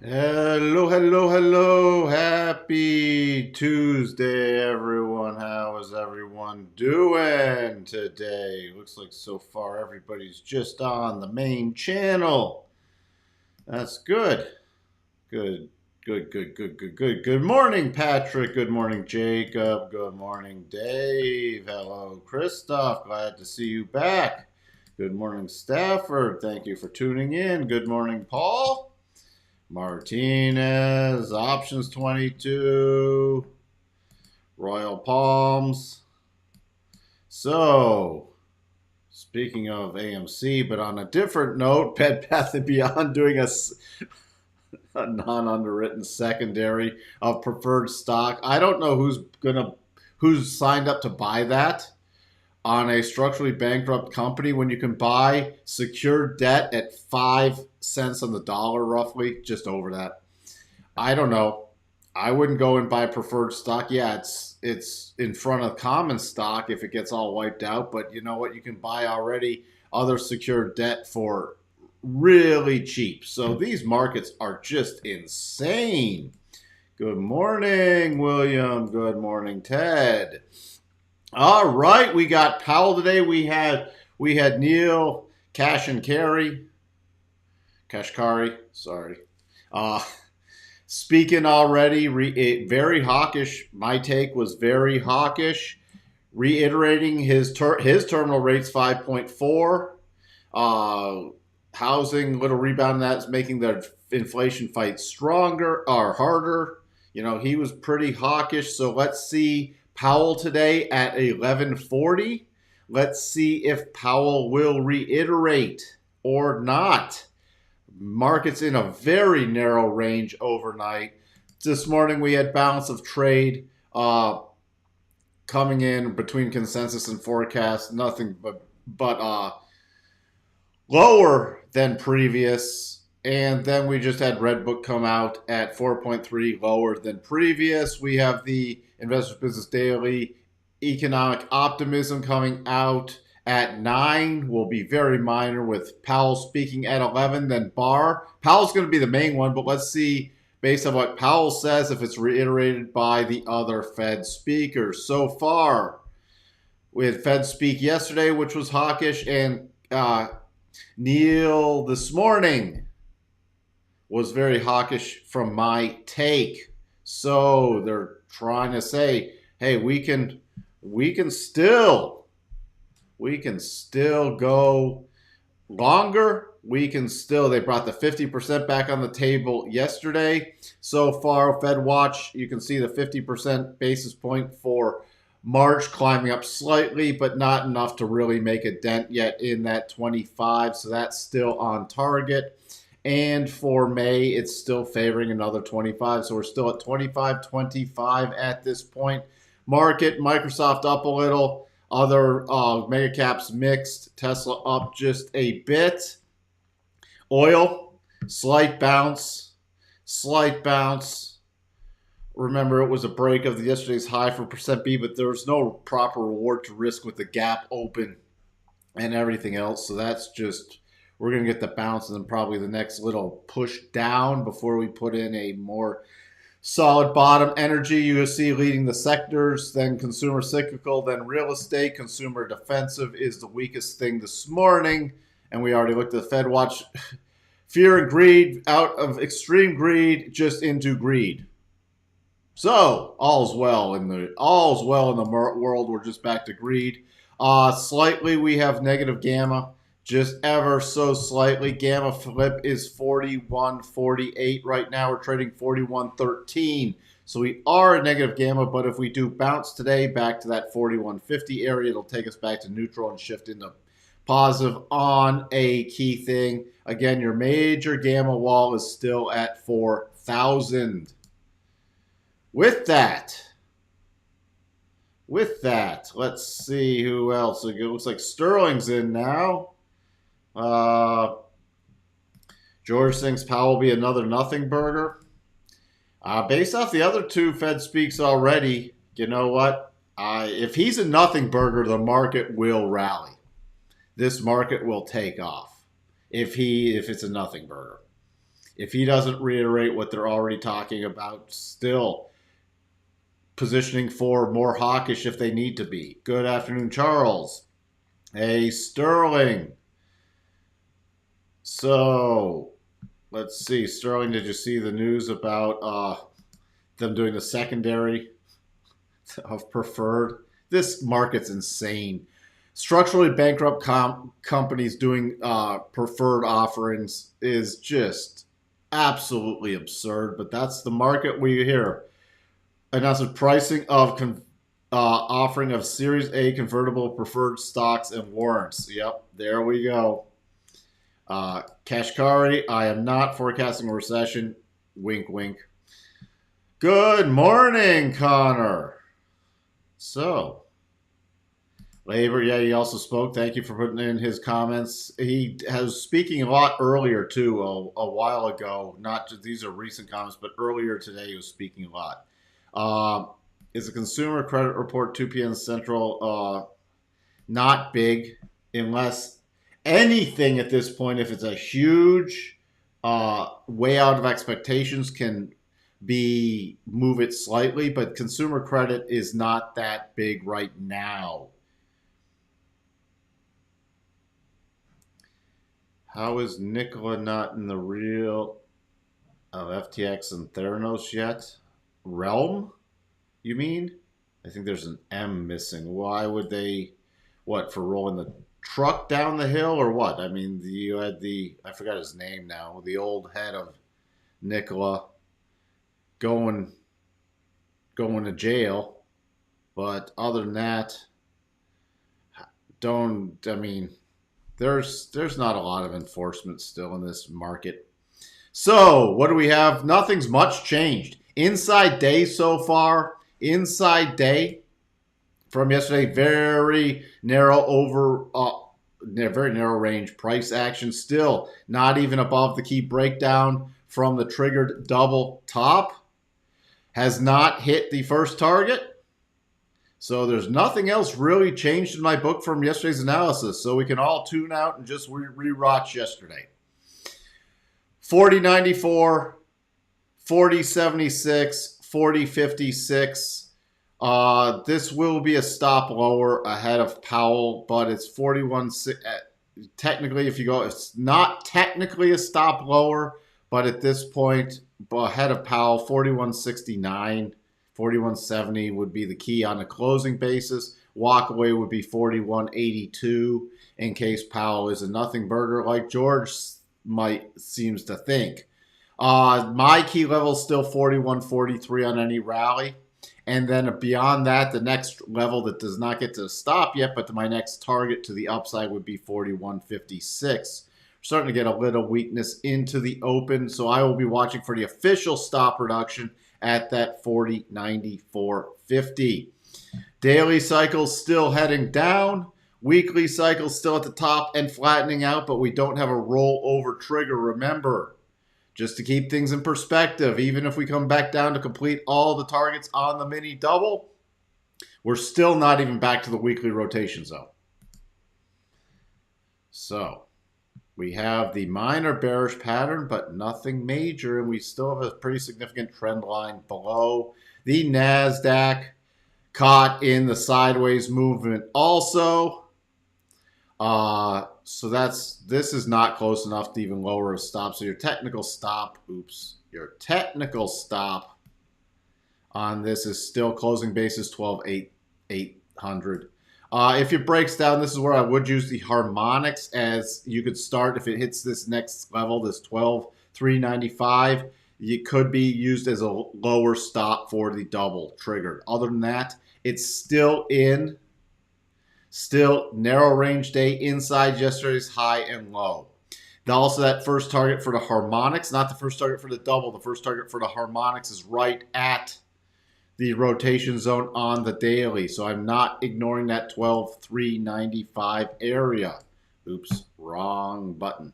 Hello, hello, hello. Happy Tuesday, everyone. How is everyone doing today? Looks like so far everybody's just on the main channel. That's good. Good, good, good, good, good, good. Good morning, Patrick. Good morning, Jacob. Good morning, Dave. Hello, Christoph. Glad to see you back. Good morning, Stafford. Thank you for tuning in. Good morning, Paul. Martinez, options 22, Royal Palms. So, speaking of AMC, but on a different note, Bed Bath & Beyond doing a non-underwritten secondary of preferred stock. I don't know who's signed up to buy that on a structurally bankrupt company when you can buy secured debt at 5 cents on the dollar, roughly, just over that. I don't know. I wouldn't go and buy preferred stock. Yeah, it's in front of common stock if it gets all wiped out, but you know what? You can buy already other secured debt for really cheap. So these markets are just insane. Good morning, William. Good morning, Ted. All right, we got Powell today. We had Neil Kashkari. Sorry. Uh, Speaking already, very hawkish. My take was very hawkish, reiterating his terminal rates 5.4. Uh, Housing little rebound that's making the inflation fight stronger or harder. He was pretty hawkish. So let's see Powell today at 11:40. Let's see if Powell will reiterate or not. Markets in a very narrow range overnight. This morning we had balance of trade coming in between consensus and forecast. Nothing but lower than previous. And then we just had Redbook come out at 4.3 lower than previous. We have the Investors Business Daily economic optimism coming out at 9 will be very minor with Powell speaking at 11. Then Barr. Powell's going to be the main one, but let's see based on what Powell says if it's reiterated by the other Fed speakers. So far, we had Fed speak yesterday, which was hawkish, and Neil this morning was very hawkish from my take. So they're trying to say, hey, we can still go longer. They brought the 50% back on the table yesterday. So far, Fed Watch, you can see the 50% basis point for March climbing up slightly, but not enough to really make a dent yet in that 25. So that's still on target. And for May, it's still favoring another 25. So we're still at 25.25 at this point. Market, Microsoft up a little. Other mega caps mixed. Tesla up just a bit. Oil, slight bounce. Remember, it was a break of yesterday's high for percent B, but there was no proper reward to risk with the gap open and everything else. So that's just, we're going to get the bounce and then probably the next little push down before we put in a more solid bottom. Energy, USC leading the sectors, then consumer cyclical, then real estate. Consumer defensive is the weakest thing this morning. And we already looked at the Fed Watch. Fear and greed, out of extreme greed, just into greed. So all's well in the world. We're just back to greed. Slightly, we have negative gamma, just ever so slightly. Gamma flip is 41.48 right now. We're trading 41.13. So we are a negative gamma, but if we do bounce today back to that 41.50 area, it'll take us back to neutral and shift into positive on a key thing. Again, your major gamma wall is still at 4,000. With that, let's see who else. It looks like Sterling's in now. George thinks Powell will be another nothing burger. Based off the other two Fed speaks already, you know what? If he's a nothing burger, the market will rally. This market will take off if it's a nothing burger. If he doesn't reiterate what they're already talking about, still positioning for more hawkish if they need to be. Good afternoon, Charles. Hey, Sterling. So, let's see. Sterling, did you see the news about them doing the secondary of preferred? This market's insane. Structurally bankrupt companies doing preferred offerings is just absolutely absurd, but that's the market we hear. Announced pricing of offering of Series A convertible preferred stocks and warrants. Yep, there we go. Kashkari, I am not forecasting a recession. Wink, wink. Good morning, Connor. So, labor, yeah, he also spoke. Thank you for putting in his comments. He was speaking a lot earlier, too, a while ago. Not just, these are recent comments, but earlier today he was speaking a lot. Is the consumer credit report 2 p.m. Central not big unless anything at this point, if it's a huge way out of expectations, can move it slightly, but consumer credit is not that big right now. How is Nikola not in the real of FTX and Theranos yet? Realm, you mean? I think there's an M missing. Why would they, what, for rolling the truck down the hill or what? I mean, you had I forgot his name now, the old head of Nikola going to jail. But other than that, there's not a lot of enforcement still in this market. So what do we have? Nothing's much changed. Inside day so far. Inside day from yesterday, very narrow very narrow range price action. Still not even above the key breakdown from the triggered double top. Has not hit the first target. So there's nothing else really changed in my book from yesterday's analysis. So we can all tune out and just re-watch yesterday. 40.94, 40.76, 40.56. This will be a stop lower ahead of Powell, but it's 41. Technically, if you go, it's not technically a stop lower, but at this point, ahead of Powell, 41.69. 41.70 would be the key on a closing basis. Walk away would be 41.82 in case Powell is a nothing burger like George seems to think. My key level is still 41.43 on any rally. And then beyond that, the next level that does not get to stop yet, but my next target to the upside would be 41.56. Starting to get a little weakness into the open, so I will be watching for the official stop reduction at that 40.94.50. Daily cycles still heading down. Weekly cycles still at the top and flattening out, but we don't have a rollover trigger. Remember, just to keep things in perspective, even if we come back down to complete all the targets on the mini double, we're still not even back to the weekly rotation zone. So we have the minor bearish pattern, but nothing major, and we still have a pretty significant trend line below. The NASDAQ caught in the sideways movement also. So this is not close enough to even lower a stop. So your technical stop, your technical stop on this is still closing basis 12,800. If it breaks down, this is where I would use the harmonics as you could start. If it hits this next level, this 12,395, it could be used as a lower stop for the double triggered. Other than that, it's still narrow range day inside yesterday's high and low. Also, that first target for the harmonics, not the first target for the double, the first target for the harmonics is right at the rotation zone on the daily. So I'm not ignoring that 12,395 area. Oops, wrong button.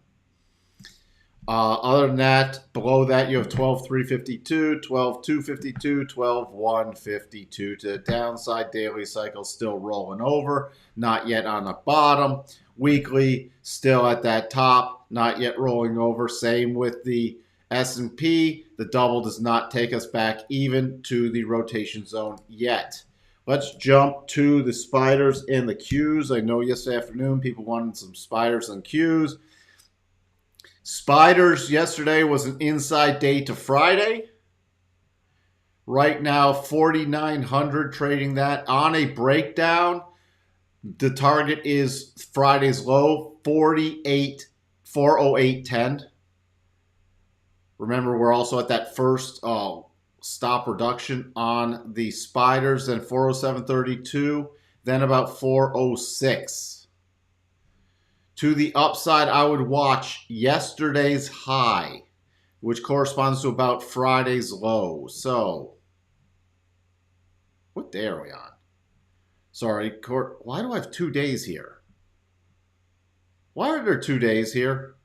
Other than that, below that, you have 12,352, 12,252, 12,152 to the downside. Daily cycle still rolling over, not yet on the bottom. Weekly, still at that top, not yet rolling over. Same with the S&P, the double does not take us back even to the rotation zone yet. Let's jump to the spiders and the Qs. I know yesterday afternoon people wanted some spiders and Qs. Spiders yesterday was an inside day to Friday. Right now, 4,900 trading that. On a breakdown, the target is Friday's low, 408.10. Remember, we're also at that first stop reduction on the spiders, then 407.32, then about 406. To the upside, I would watch yesterday's high, which corresponds to about Friday's low. So, what day are we on? Sorry, why do I have 2 days here? Why are there 2 days here?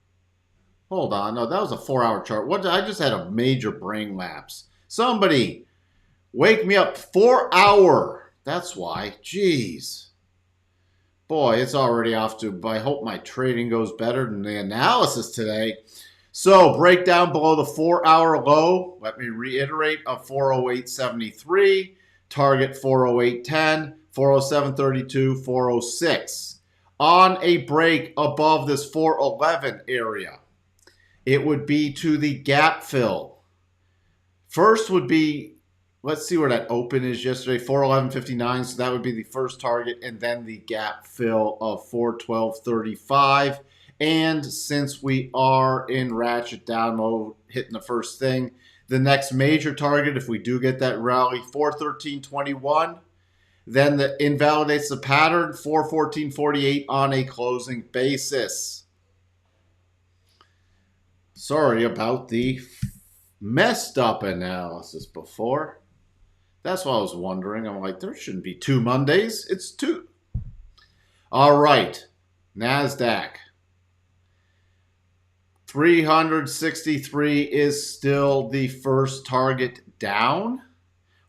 Hold on. No, that was a 4-hour chart. What? I just had a major brain lapse. Somebody wake me up. 4-hour. That's why. Jeez. Boy, it's already off to. I hope my trading goes better than the analysis today. So, breakdown below the 4-hour low. Let me reiterate, of 408.73. Target 408.10. 407.32. 406. On a break above this 411 area, it would be to the gap fill. First would be, let's see where that open is yesterday, 411.59. So that would be the first target, and then the gap fill of 412.35. And since we are in ratchet down mode, hitting the first thing, the next major target, if we do get that rally, 413.21. Then that invalidates the pattern, 414.48 on a closing basis. Sorry about the messed up analysis before. That's what I was wondering. I'm like, there shouldn't be 2 Mondays. It's 2. All right. NASDAQ. 363 is still the first target down.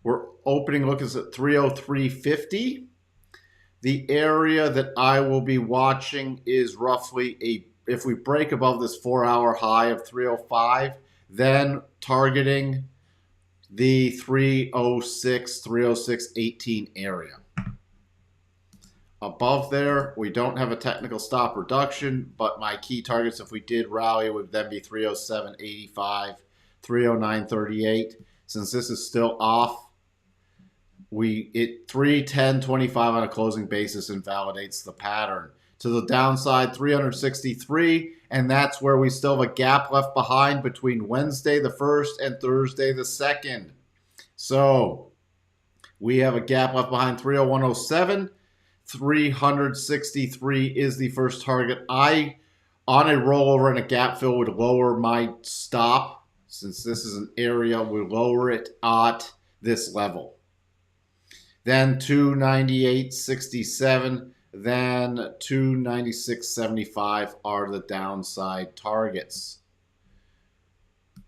We're opening looking at 303.50. The area that I will be watching is roughly if we break above this 4-hour high of 305, then targeting the 306, 306.18 area. Above there, we don't have a technical stop reduction, but my key targets, if we did rally, would then be 307.85, 309.38. Since this is still off, 310.25 on a closing basis invalidates the pattern. To the downside, 363, and that's where we still have a gap left behind between Wednesday the 1st and Thursday the 2nd. So we have a gap left behind 301.07. 363 is the first target. I, on a rollover and a gap fill, would lower my stop. Since this is an area, we lower it at this level. Then 298.67, then 296.75 are the downside targets.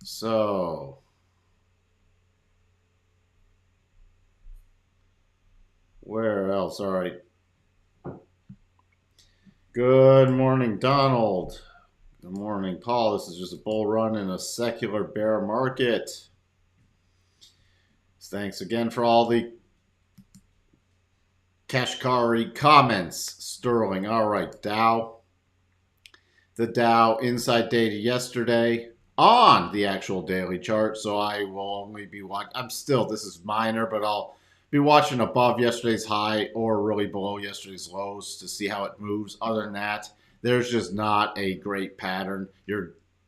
So, where else? All right. Good morning, Donald. Good morning, Paul. This is just a bull run in a secular bear market. Thanks again for all the Kashkari comments. Sterling. All right, Dow. The Dow inside data yesterday on the actual daily chart. So I will only be watching. This is minor, but I'll be watching above yesterday's high or really below yesterday's lows to see how it moves. Other than that, there's just not a great pattern.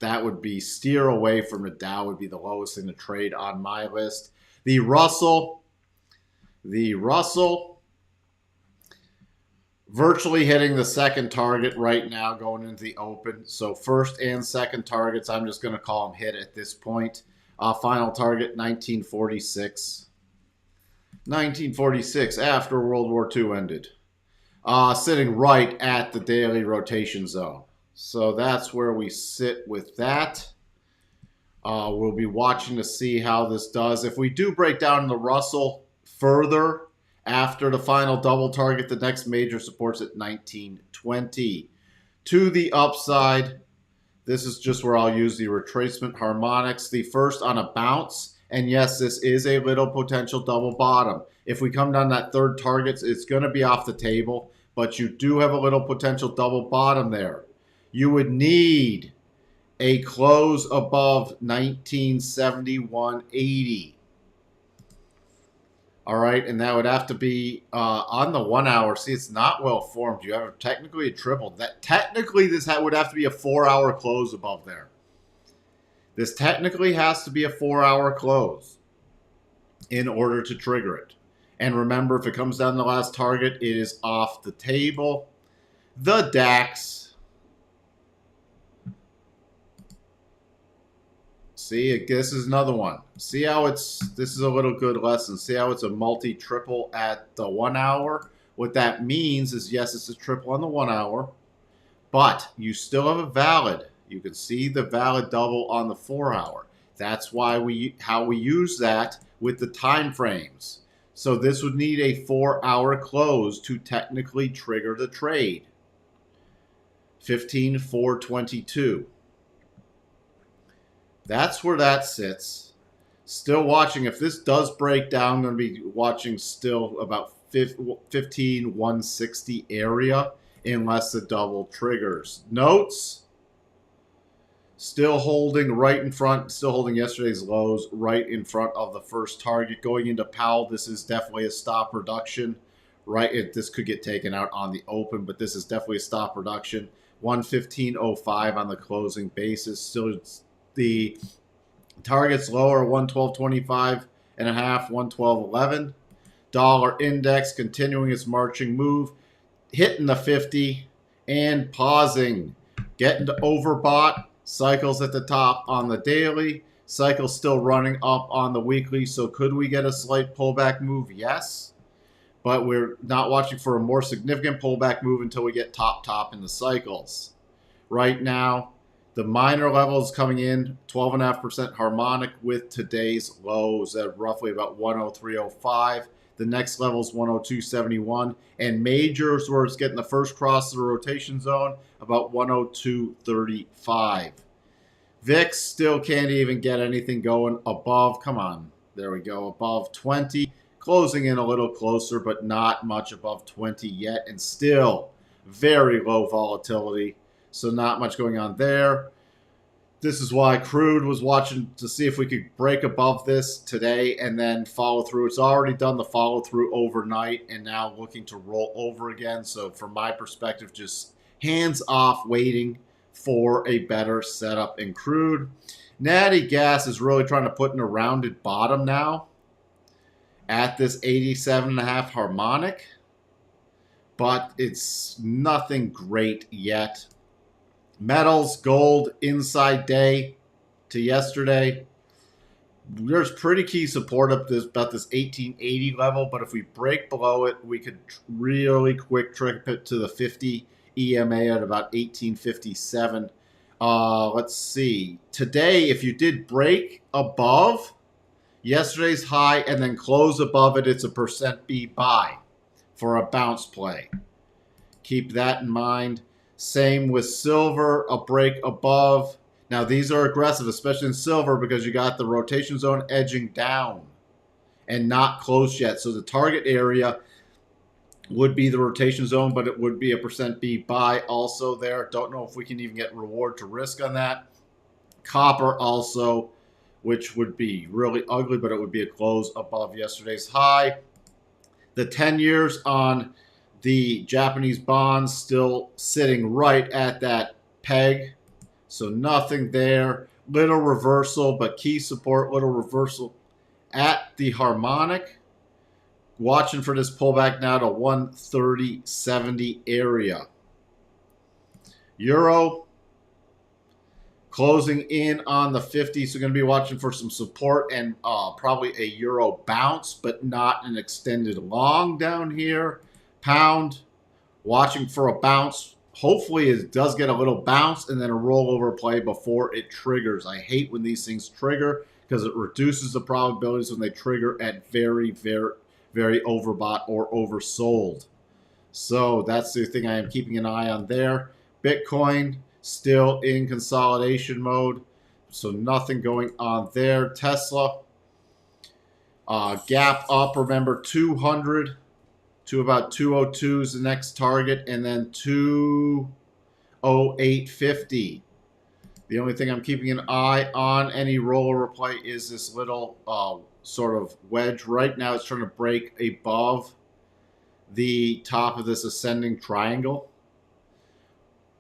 That would be steer away from the Dow would be the lowest thing to trade on my list. The Russell virtually hitting the second target right now going into the open. So first and second targets, I'm just going to call them hit at this point. Final target, 1946. 1946, after World War II ended. Sitting right at the daily rotation zone. So that's where we sit with that. We'll be watching to see how this does. If we do break down the Russell further after the final double target, the next major support's at 1920. To the upside, This is just where I'll use the retracement harmonics. The first on a bounce. And yes, this is a little potential double bottom. If we come down that third target, it's going to be off the table. But you do have a little potential double bottom there. You would need a close above 1971.80. All right, and that would have to be on the 1 hour. See, it's not well formed. You have technically a triple. That technically this would have to be a 4 hour close above there. This technically has to be a 4 hour close in order to trigger it. And remember, if it comes down to the last target, it is off the table. The DAX. See, this is another one. See how this is a little good lesson. See how it's a multi-triple at the 1 hour? What that means is, yes, it's a triple on the 1 hour, but you still have a valid. You can see the valid double on the 4 hour. That's why how we use that with the time frames. So this would need a 4 hour close to technically trigger the trade. 15,422. That's where that sits. Still watching. If this does break down, I'm going to be watching still about 15,160 area unless the double triggers. Notes. Still holding right in front. Still holding yesterday's lows right in front of the first target. Going into Powell, this is definitely a stop reduction. Right, this could get taken out on the open, but this is definitely a stop reduction. 115.05 on the closing basis. Still, the target's lower, 112.25 and a half, 112.11. Dollar index continuing its marching move, hitting the 50 and pausing, getting to overbought. Cycles at the top on the daily. Cycles still running up on the weekly. So could we get a slight pullback move? Yes. But we're not watching for a more significant pullback move until we get top in the cycles. Right now, the minor level is coming in 12.5% harmonic with today's lows at roughly about 103.05. The next level is 102.71. And majors, where it's getting the first cross of the rotation zone, about 102.35. VIX still can't even get anything going above. Come on. There we go. Above 20. Closing in a little closer, but not much above 20 yet. And still very low volatility. So not much going on there. This is why crude was watching to see if we could break above this today and then follow through. It's already done the follow through overnight and now looking to roll over again. So from my perspective, just hands off waiting for a better setup in crude. Natty gas is really trying to put in a rounded bottom now at this 87.5 harmonic, but it's nothing great yet. Metals, gold, inside day to yesterday. There's pretty key support up this about this 1880 level, but if we break below it, we could really quick trip it to the 50 EMA at about 1857. Let's see. Today, if you did break above yesterday's high and then close above it, it's a %B buy for a bounce play. Keep that in mind. Same with silver, a break above. Now, these are aggressive, especially in silver, because you got the rotation zone edging down and not close yet. So the target area would be the rotation zone, but it would be a %B buy also there. Don't know if we can even get reward to risk on that. Copper also, which would be really ugly, but it would be a close above yesterday's high. The 10 years on the Japanese bonds still sitting right at that peg. So nothing there. Little reversal, but key support, little reversal at the harmonic. Watching for this pullback now to 130.70 area. Euro closing in on the 50. So going to be watching for some support and probably a euro bounce, but not an extended long down here. Pound, watching for a bounce. Hopefully it does get a little bounce and then a rollover play before it triggers. I hate when these things trigger because it reduces the probabilities when they trigger at very, very, very overbought or oversold. So that's the thing I am keeping an eye on there. Bitcoin still in consolidation mode. So nothing going on there. Tesla, gap up, remember 200 to about 202 is the next target, and then 208.50. The only thing I'm keeping an eye on any roller play is this little sort of wedge. Right now it's trying to break above the top of this ascending triangle.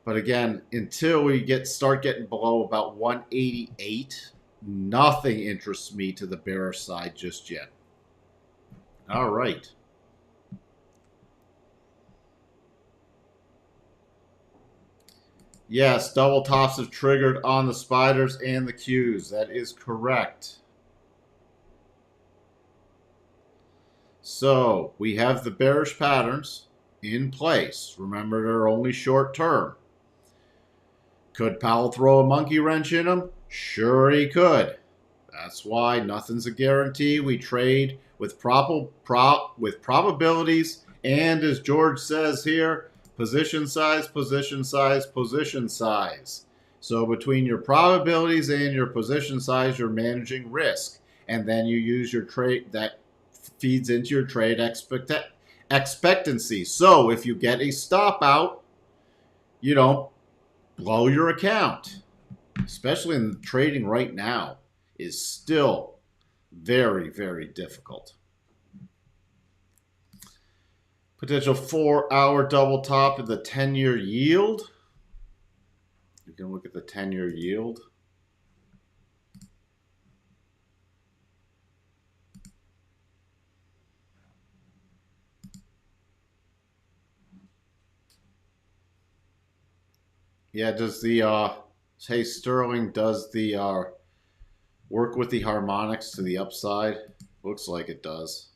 But again, until we start getting below about 188, nothing interests me to the bearish side just yet. All right. Yes, double tops have triggered on the spiders and the Qs. That is correct. So we have the bearish patterns in place. Remember, they're only short term. Could Powell throw a monkey wrench in them? Sure he could. That's why nothing's a guarantee. We trade with probabilities, and as George says here, position size, position size, position size. So between your probabilities and your position size, you're managing risk. And then you use your trade that feeds into your trade expectancy. So if you get a stop out, you don't blow your account. Especially in trading right now is still very, very difficult. Potential 4-hour double top of the 10-year yield. You can look at the 10-year yield. Yeah, does the say Sterling does the work with the harmonics to the upside? Looks like it does.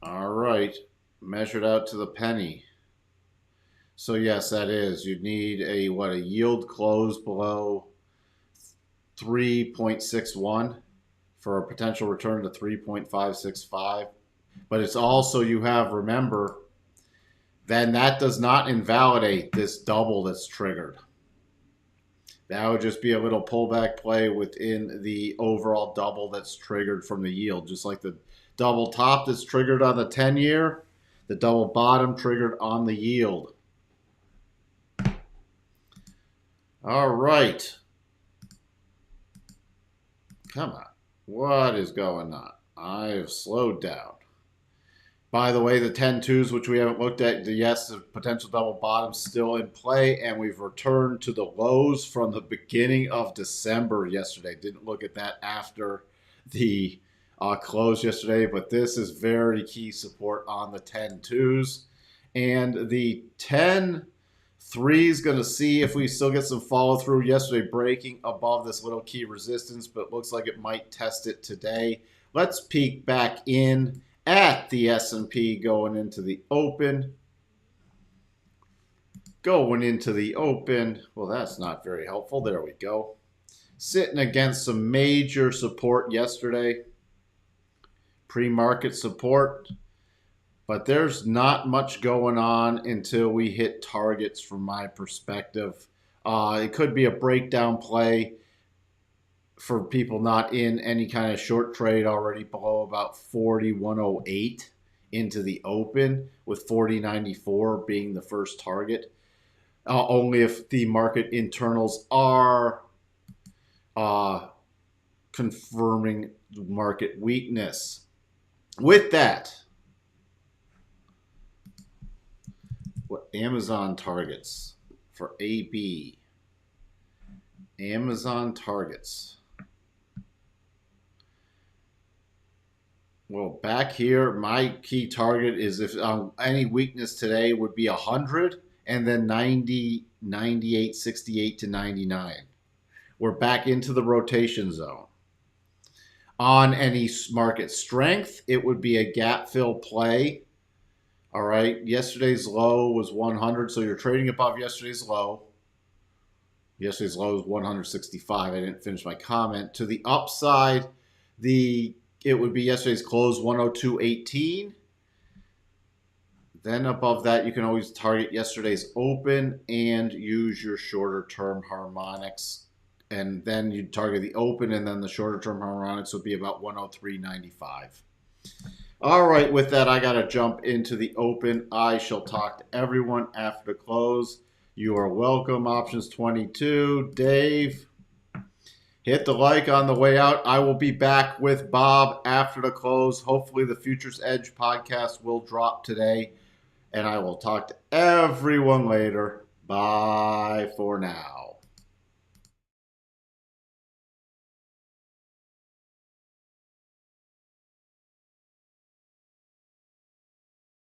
All right, measured out to the penny. So yes, that is. You'd need a yield close below 3.61 for a potential return to 3.565. But it's also, you have, remember, then that does not invalidate this double that's triggered. That would just be a little pullback play within the overall double that's triggered from the yield. Just like the double top that's triggered on the 10-year, the double bottom triggered on the yield. All right. Come on. What is going on? I have slowed down. By the way, the 10-2s, which we haven't looked at, yes, the potential double bottom still in play, and we've returned to the lows from the beginning of December yesterday. Didn't look at that after the close yesterday, but this is very key support on the 10-2s. And the 10-3 is going to see if we still get some follow through. Yesterday breaking above this little key resistance, but looks like it might test it today. Let's peek back in at the S&P going into the open. Going into the open. Well, that's not very helpful. There we go. Sitting against some major support yesterday. Pre-market support. But there's not much going on until we hit targets from my perspective. It could be a breakdown play for people not in any kind of short trade already below about 4108 into the open, with 4094 being the first target. Only if the market internals are confirming market weakness. With that, what Amazon targets for AB. Amazon targets. Well, back here, my key target is if any weakness today would be 100 and then 90, 98, 68 to 99. We're back into the rotation zone. On any market strength, it would be a gap fill play. All right, yesterday's low was 100, so you're trading above yesterday's low. Yesterday's low was 165. I didn't finish my comment. To the upside, the it would be yesterday's close 102.18. Then above that, you can always target yesterday's open and use your shorter term harmonics. And then you target the open, and then the shorter term harmonics would be about 103.95. All right, with that, I got to jump into the open. I shall talk to everyone after the close. You are welcome. Options 22. Dave, hit the like on the way out. I will be back with Bob after the close. Hopefully, the Futures Edge podcast will drop today. And I will talk to everyone later. Bye for now.